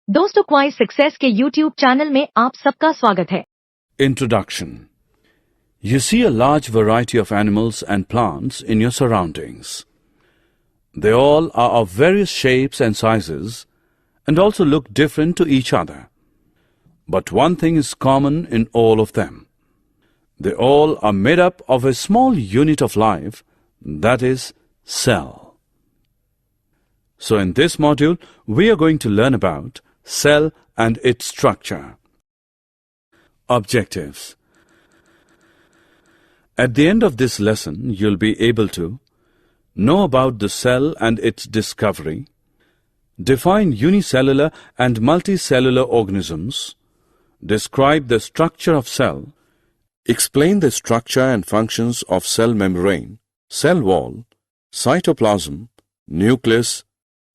दोस्तों क्वाइज सक्सेस के YouTube channel में आप सबका स्वागत है। Introduction. You see a large variety of animals and plants in your surroundings. They all are of various shapes and sizes and also look different to each other. But one thing is common in all of them. They all are made up of a small unit of life, that is, cell. So in this module, we are going to learn about cell and its structure. Objectives. At the end of this lesson, you'll be able to know about the cell and its discovery, define unicellular and multicellular organisms, describe the structure of cell, explain the structure and functions of cell membrane, cell wall, cytoplasm, nucleus,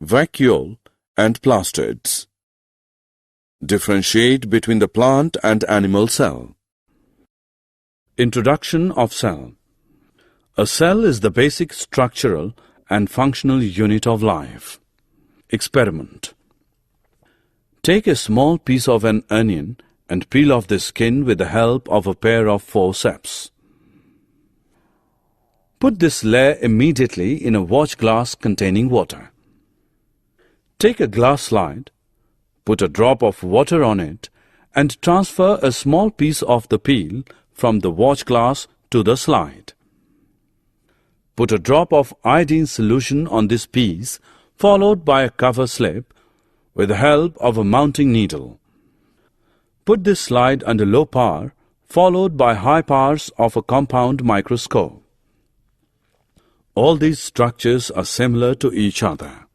vacuole, and plastids. Differentiate between the plant and animal cell. Introduction of cell. A cell is the basic structural and functional unit of life. Experiment. Take a small piece of an onion and peel off the skin with the help of a pair of forceps. Put this layer immediately in a watch glass containing water. Take a glass slide, put a drop of water on it and transfer a small piece of the peel from the watch glass to the slide. Put a drop of iodine solution on this piece followed by a cover slip with the help of a mounting needle. Put this slide under low power followed by high powers of a compound microscope. All these structures are similar to each other.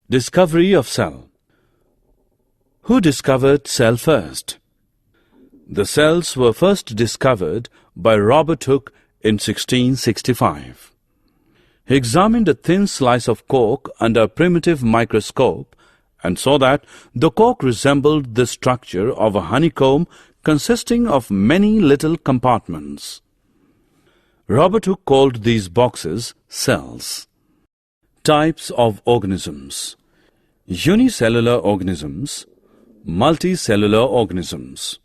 Discovery of cell. Who discovered cell first? The cells were first discovered by Robert Hooke in 1665. He examined a thin slice of cork under a primitive microscope and saw that the cork resembled the structure of a honeycomb consisting of many little compartments. Robert Hooke called these boxes cells. Types of organisms. Unicellular organisms, multicellular organisms.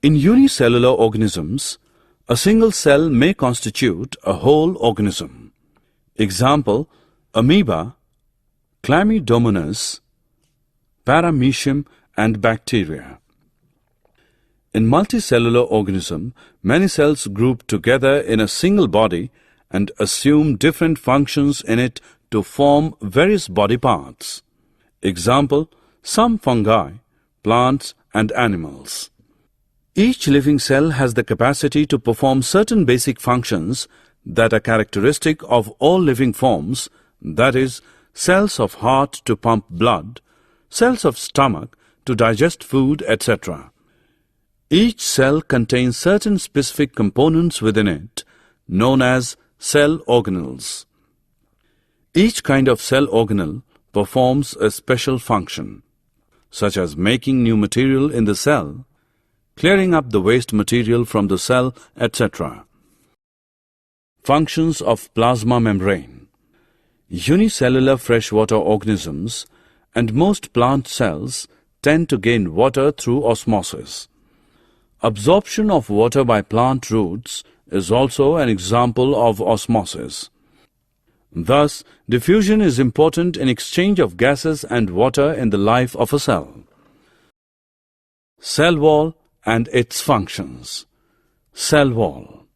In unicellular organisms, a single cell may constitute a whole organism. Example, amoeba, chlamydomonas, paramecium and bacteria. In multicellular organism, many cells group together in a single body and assume different functions in it to form various body parts. Example, some fungi, plants and animals. Each living cell has the capacity to perform certain basic functions that are characteristic of all living forms, that is, cells of heart to pump blood, cells of stomach to digest food, etc. Each cell contains certain specific components within it, known as cell organelles. Each kind of cell organelle performs a special function, such as making new material in the cell, clearing up the waste material from the cell, etc. Functions of plasma membrane. Unicellular freshwater organisms and most plant cells tend to gain water through osmosis. Absorption of water by plant roots is also an example of osmosis. Thus, diffusion is important in exchange of gases and water in the life of a cell. Cell wall and its functions. Cell wall.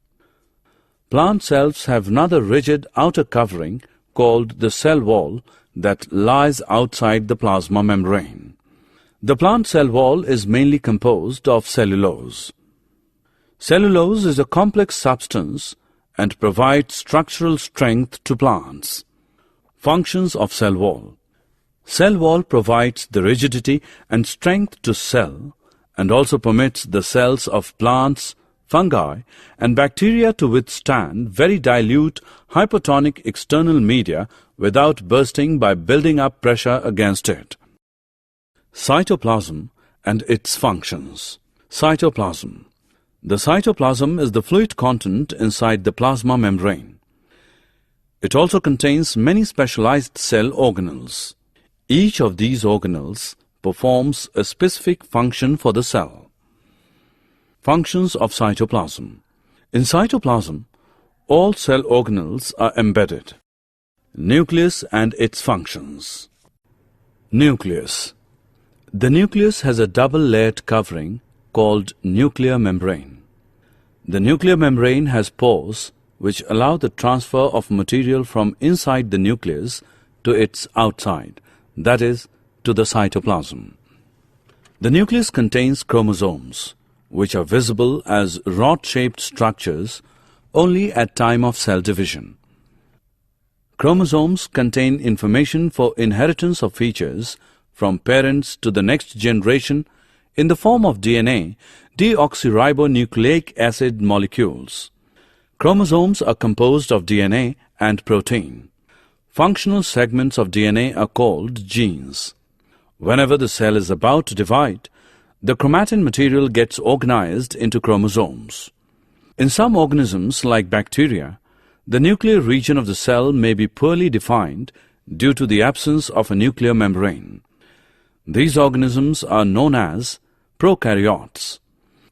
Plant cells have another rigid outer covering called the cell wall that lies outside the plasma membrane. The plant cell wall is mainly composed of cellulose. Cellulose is a complex substance and provides structural strength to plants. Functions of cell wall. Cell wall provides the rigidity and strength to cell and also permits the cells of plants, fungi and bacteria to withstand very dilute hypotonic external media without bursting by building up pressure against it. Cytoplasm and its functions. Cytoplasm. The cytoplasm is the fluid content inside the plasma membrane. It also contains many specialized cell organelles. Each of these organelles performs a specific function for the cell. Functions of cytoplasm. In cytoplasm, all cell organelles are embedded. Nucleus and its functions. Nucleus. The nucleus has a double-layered covering called nuclear membrane. The nuclear membrane has pores which allow the transfer of material from inside the nucleus to its outside, that is, to the cytoplasm. The nucleus contains chromosomes, which are visible as rod-shaped structures only at time of cell division. Chromosomes contain information for inheritance of features from parents to the next generation in the form of DNA, deoxyribonucleic acid molecules. Chromosomes are composed of DNA and protein. Functional segments of DNA are called genes. Whenever the cell is about to divide, the chromatin material gets organized into chromosomes. In some organisms, like bacteria, the nuclear region of the cell may be poorly defined due to the absence of a nuclear membrane. These organisms are known as prokaryotes.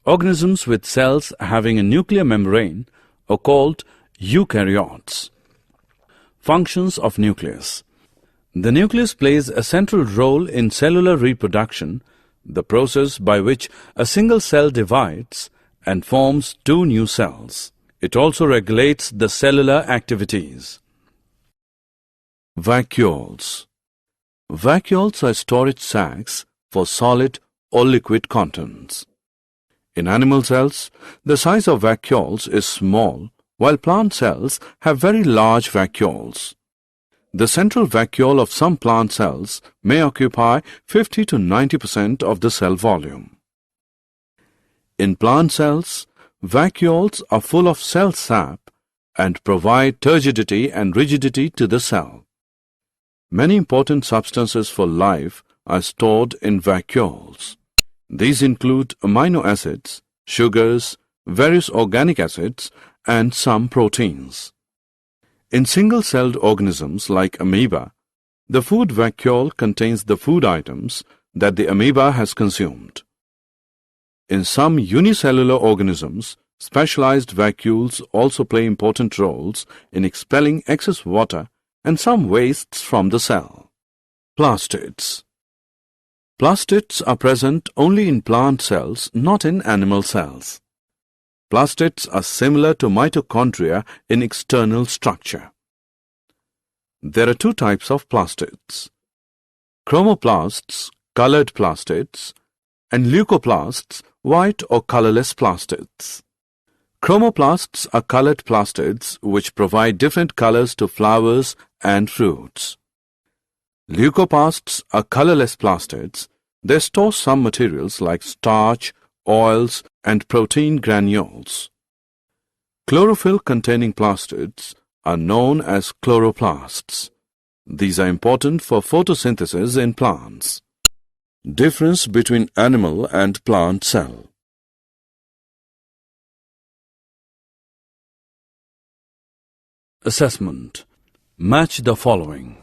Organisms with cells having a nuclear membrane are called eukaryotes. Functions of nucleus. The nucleus plays a central role in cellular reproduction, the process by which a single cell divides and forms two new cells. It also regulates the cellular activities. Vacuoles. Vacuoles are storage sacs for solid or liquid contents. In animal cells, the size of vacuoles is small, while plant cells have very large vacuoles. The central vacuole of some plant cells may occupy 50 to 90% of the cell volume. In plant cells, vacuoles are full of cell sap and provide turgidity and rigidity to the cell. Many important substances for life are stored in vacuoles. These include amino acids, sugars, various organic acids, and some proteins. In single-celled organisms like amoeba, the food vacuole contains the food items that the amoeba has consumed. In some unicellular organisms, specialized vacuoles also play important roles in expelling excess water and some wastes from the cell. Plastids. Plastids are present only in plant cells, not in animal cells. Plastids are similar to mitochondria in external structure. There are two types of plastids: chromoplasts, colored plastids, and leucoplasts, white or colorless plastids. Chromoplasts are colored plastids which provide different colors to flowers and fruits. Leucoplasts are colorless plastids. They store some materials like starch, oils, and protein granules. Chlorophyll-containing plastids are known as chloroplasts. These are important for photosynthesis in plants. Difference between animal and plant cell. Assessment. Match the following.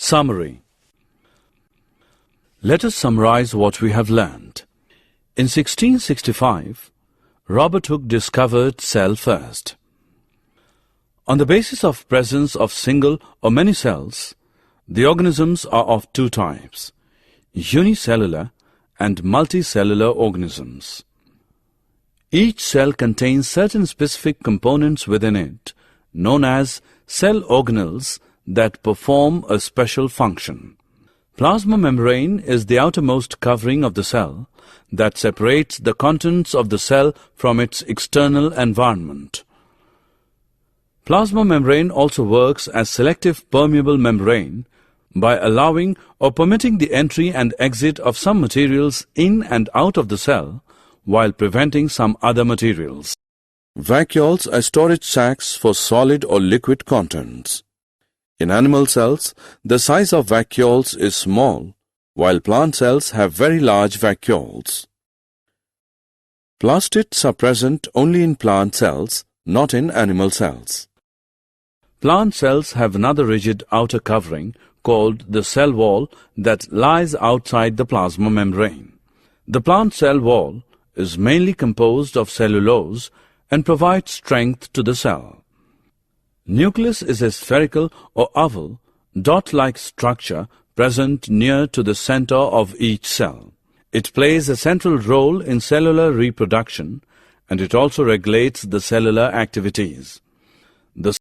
Summary. Let us summarize what we have learned. In 1665, Robert Hooke discovered cell first. On the basis of presence of single or many cells, the organisms are of two types: unicellular and multicellular organisms. Each cell contains certain specific components within it, known as cell organelles, that perform a special function. Plasma membrane is the outermost covering of the cell that separates the contents of the cell from its external environment. Plasma membrane also works as selective permeable membrane, by allowing or permitting the entry and exit of some materials in and out of the cell while preventing some other materials. Vacuoles are storage sacs for solid or liquid contents. In animal cells, the size of vacuoles is small, while plant cells have very large vacuoles. Plastids are present only in plant cells, not in animal cells. Plant cells have another rigid outer covering called the cell wall that lies outside the plasma membrane. The plant cell wall is mainly composed of cellulose and provides strength to the cell. Nucleus is a spherical or oval, dot-like structure present near to the center of each cell. It plays a central role in cellular reproduction and it also regulates the cellular activities.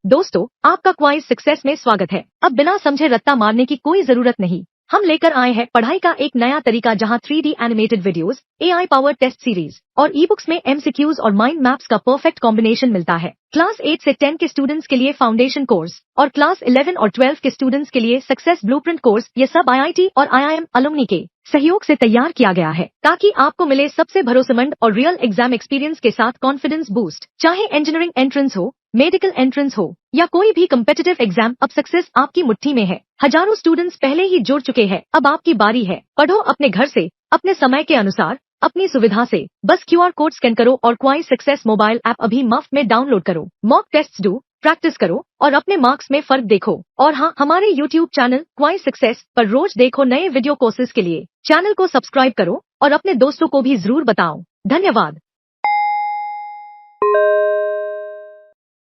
दोस्तों, आपका क्वाइज success में स्वागत है। अब बिना समझे रट्टा मारने की कोई जरूरत नहीं। हम लेकर आए हैं पढ़ाई का एक नया तरीका जहां 3D animated videos, AI power test series और ई बुक्स में MCQs और माइंड मैप्स का परफेक्ट कॉम्बिनेशन मिलता है। क्लास 8 से 10 के स्टूडेंट्स के लिए फाउंडेशन कोर्स और क्लास 11 और 12 के स्टूडेंट्स के लिए सक्सेस ब्लूप्रिंट कोर्स, ये सब IIT और IIM अलुमनी के सहयोग से तैयार किया गया है ताकि आपको मिले सबसे भरोसेमंद और रियल एग्जाम एक्सपीरियंस के साथ कॉन्फिडेंस बूस्ट। चाहे इंजीनियरिंग एंट्रेंस हो, मेडिकल एंट्रेंस हो या कोई भी कम्पिटिटिव एग्जाम, अब सक्सेस आपकी मुट्ठी में है। हजारों स्टूडेंट्स पहले ही जुड़ चुके हैं, अब आपकी बारी है। पढ़ो अपने घर से, अपने समय के अनुसार, अपनी सुविधा से। बस QR कोड स्कैन करो और क्वाइज सक्सेस मोबाइल ऐप अभी मुफ्त में डाउनलोड करो। मॉक टेस्ट्स दो, प्रैक्टिस करो और अपने मार्क्स में फर्क देखो। और हाँ, हमारे YouTube चैनल क्वाइज सक्सेस पर रोज देखो नए वीडियो कोर्सेज के लिए। चैनल को सब्सक्राइब करो और अपने दोस्तों को भी जरूर बताओ। धन्यवाद।